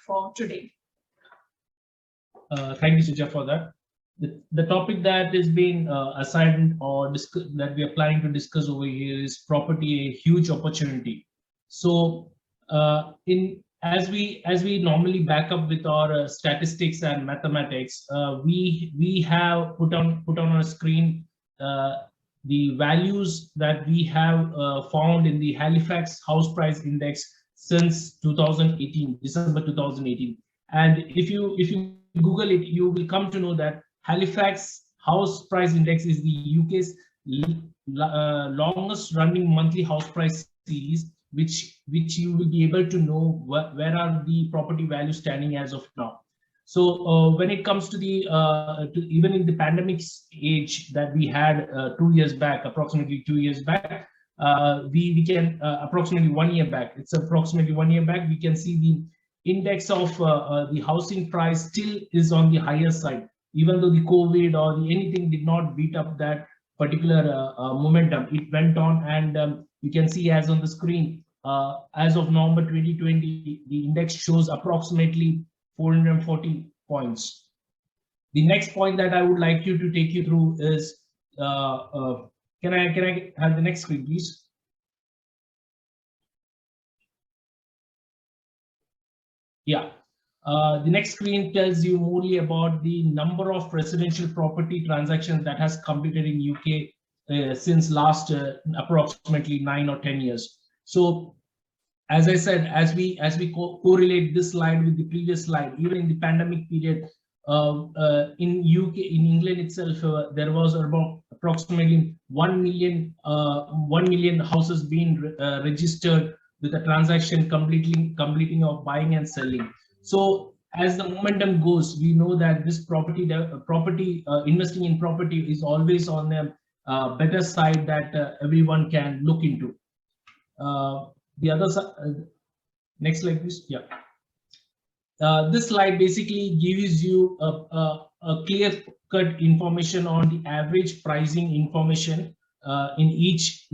for today? Thank you, Suja, for that. The topic that is being assigned or that we are planning to discuss over here is property, a huge opportunity. So, in as we normally back up with our statistics and mathematics, we have put on our screen the values that we have found in the Halifax House Price Index since 2018, December 2018. And if you Google it, you will come to know that Halifax House Price Index is the UK's longest running monthly house price series, which you will be able to know where are the property values standing as of now. So when it comes to the even in the pandemic age that we had 2 years back, approximately 2 years back, we can approximately 1 year back. It's approximately 1 year back. We can see the index of the housing price still is on the higher side, even though the COVID or anything did not beat up that particular momentum. It went on, and you can see as on the screen, as of November 2020, the index shows approximately 440 points. The next point that I would like you to take you through is, can I have the next screen, please? Yeah. The next screen tells you morely about the number of residential property transactions that has completed in UK since last approximately 9 or 10 years. So, as I said, as we correlate this slide with the previous slide, even in the pandemic period, in UK, in England itself, there was about approximately 1 million houses being registered with a transaction completing of buying and selling. So as the momentum goes, we know that this property investing in property is always on a better side that everyone can look into. The other side, next slide, please. Yeah. This slide basically gives you a clear-cut information on the average pricing information in each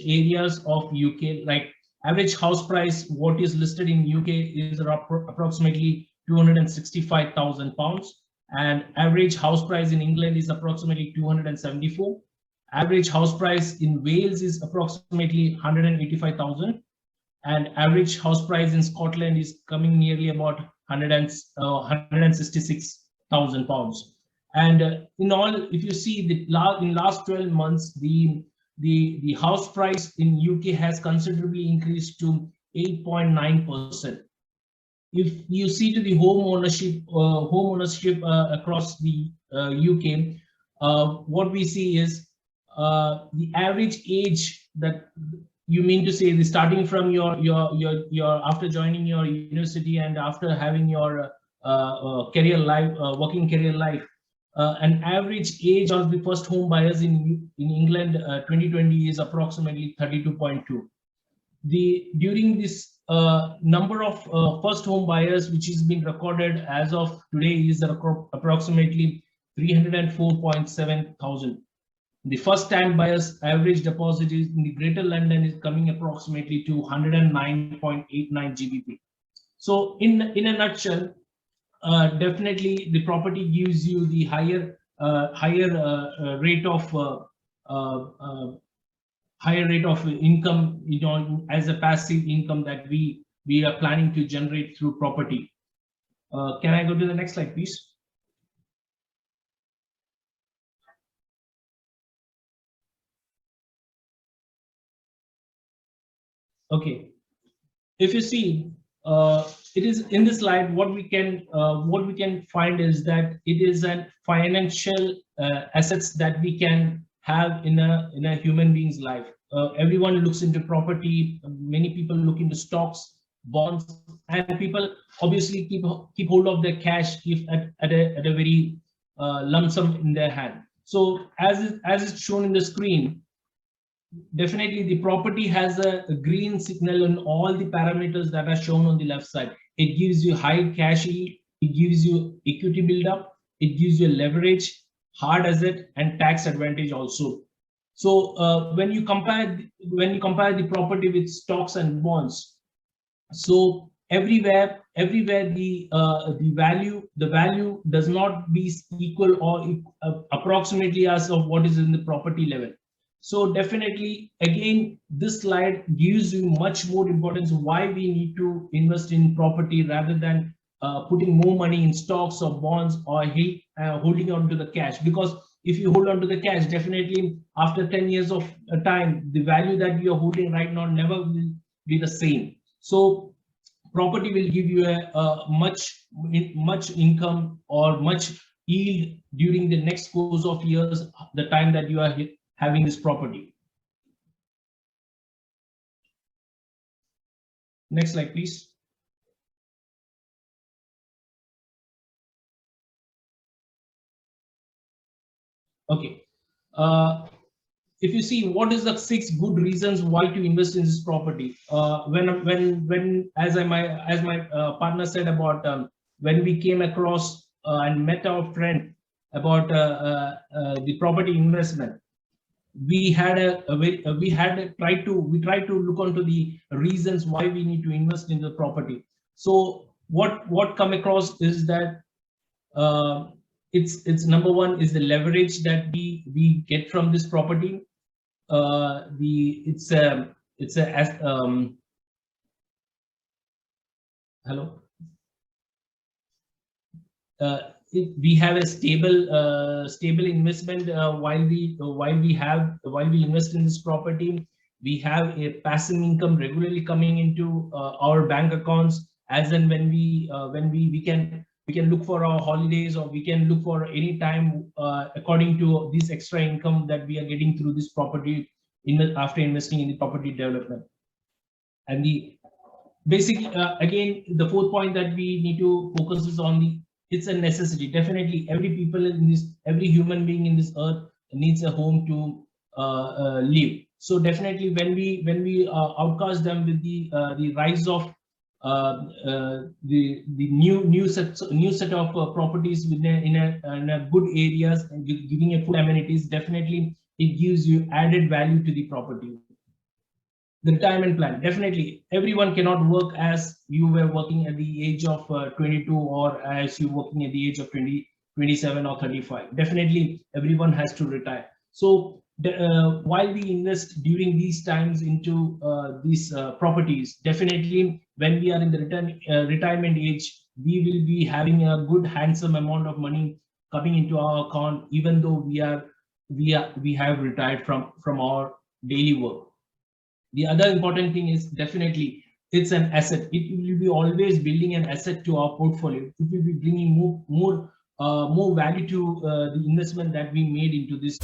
areas of UK. Like average house price, what is listed in UK is approximately £265,000, and average house price in England is approximately 274. Average house price in Wales is approximately 185,000. And average house price in Scotland is coming nearly about 166,000 pounds. And in all, if you see the in last 12 months, the house price in UK has considerably increased to 8.9%. If you see to the home ownership across the UK, what we see is the average age that you mean to say, the starting from your after joining your university and after having your career life, working career life, an average age of the first home buyers in England 2020 is approximately 32.2. During this number of first home buyers which is being recorded as of today is approximately 304.7 thousand. The first-time buyers average deposit is in the Greater London is coming approximately to 109.89 GBP. So, in a nutshell, definitely the property gives you the higher rate of income, as a passive income that we are planning to generate through property. Can I go to the next slide, please? Okay, if you see, it is in this slide. What we can find is that it is an financial assets that we can have in a human being's life. Everyone looks into property. Many people look into stocks, bonds, and people obviously keep hold of their cash if at a very lump sum in their hand. So as it's shown in the screen, definitely the property has a green signal on all the parameters that are shown on the left side. It gives you high cash yield, it gives you equity build-up, it gives you leverage, hard asset, and tax advantage also. So when you compare the property with stocks and bonds, so everywhere everywhere the value does not be equal or approximately as of what is in the property level. So definitely, again, this slide gives you much more importance why we need to invest in property rather than putting more money in stocks or bonds or holding on to the cash. Because if you hold on to the cash, definitely after 10 years of time, the value that you're holding right now never will be the same. So property will give you a much income or much yield during the next course of years, the time that you are having this property. Next slide, please. Okay. If you see what is the 6 good reasons why to invest in this property, when as my partner said about when we came across and met our friend about the property investment, we tried to look onto the reasons why we need to invest in the property. So what come across is that it's number one is the leverage that we get from this property. Hello. We have a stable investment while we invest in this property. We have a passive income regularly coming into our bank accounts, as and when we can look for our holidays, or we can look for any time according to this extra income that we are getting through this property after investing in the property development. And the basic again, the fourth point that we need to focus is on it's a necessity. Definitely, every human being in this earth needs a home to live. So definitely, when we outcast them with the rise of the new set of properties in a good areas and giving a full amenities, definitely it gives you added value to the property. The retirement plan, definitely everyone cannot work as you were working at the age of 22, or as you working at the age of 20, 27 or 35. Definitely everyone has to retire. So while we invest during these times into these properties, definitely when we are in the retirement age, we will be having a good handsome amount of money coming into our account, even though we have retired from our daily work. The other important thing is definitely it's an asset. It will be always building an asset to our portfolio. It will be bringing more value to the investment that we made into this.